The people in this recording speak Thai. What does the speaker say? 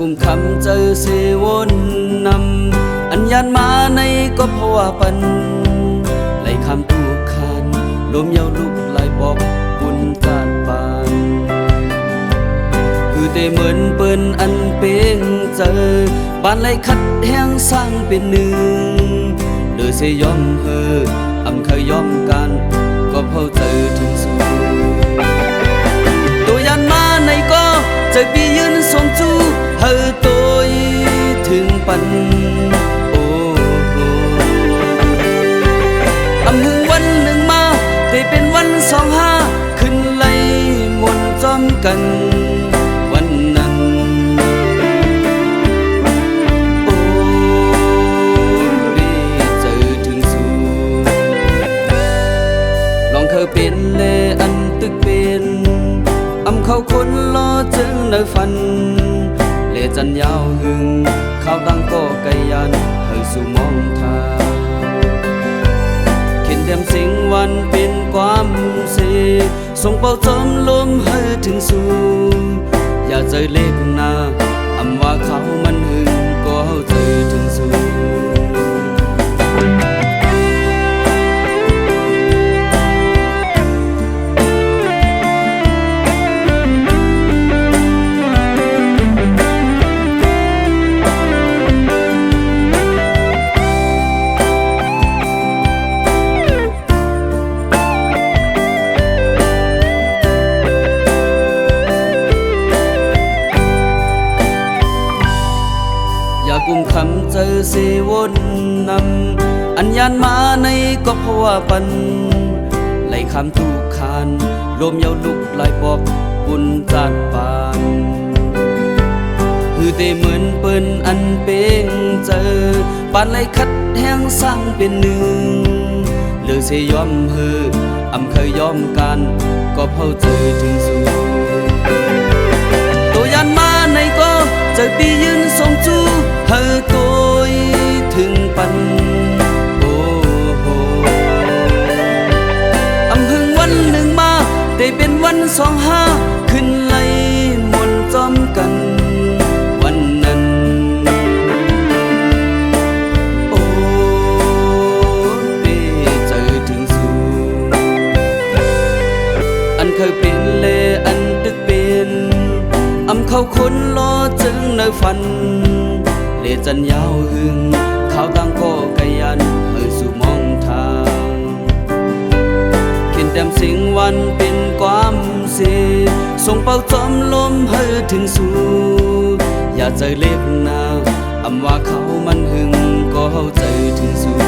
กุมคำเจอเสวนนำอันยานมาในก็เพราะว่าปันไหลคำทุกคันลมเยาลุกไหลบอกบุญจาดปานคือแต่เหมือนเปิ้นอันเป็นเจอบ้านไหลคัดแห้งสร้างเป็นหนึ่งหรือเสยอมเฮออำเคยยอมกันก็เพราะเจอถึงสูตัวยานมาในก็เจอปียืนทรงจูเฮอตัวถึงปันโอ้โหอำหึงวันหนึ่งมาแต่เป็นวัน25ขึ้นไล่มนจอมกันวันนั้นโอ้ได้เจอถึงสูลองเคยเป็นเลอันตึกเป็นอำเขาคนรอจึงในฝันเลจันยาวหึงข้าวตั้งก็ไกยันให้สู่มองทางเข็นเต็มสิงวันเป็นความเสส่งเป่าจอมลมให้ถึงสู่อย่าเจอเล็กหน้าอำว่าเขามันหึงก็เจอถึงสู่กุมคำเจอเสวนนำอันยานมาในก็เพราะว่าปันไหลคำทุกคันลมเยาลุกไหลบอกบุญจาดปานคือแต่เหมือนเปิ้นอันเป็นเจอปานไหลคัดแห้งสร้างเป็นหนึ่งหรือเสยอมเฮออำเคยยอมกันก็เพราะเจอถึงสูตัวยานมาในก็เจอปียืนทรงจูเฮอตัวถึงปันโอ้โหอำหึงวันหนึ่งมาแต่เป็นวัน25ขึ้นไล่มนจอมกันวันนั้นโอ้ได้เจอถึงสูอันเคยเป็นเลอันตึกเป็นอำเขาคนรอจึงในฝันเลจันยาวหึงข้าวตั้งก็ไกยันให้สู่มองทางเข็นเต็มสิงวันเป็นความเสส่งเป่าจอมลมให้ถึงสู่อย่าใจเล็กหน้าอำว่าเขามันหึงก็เจอถึงสู่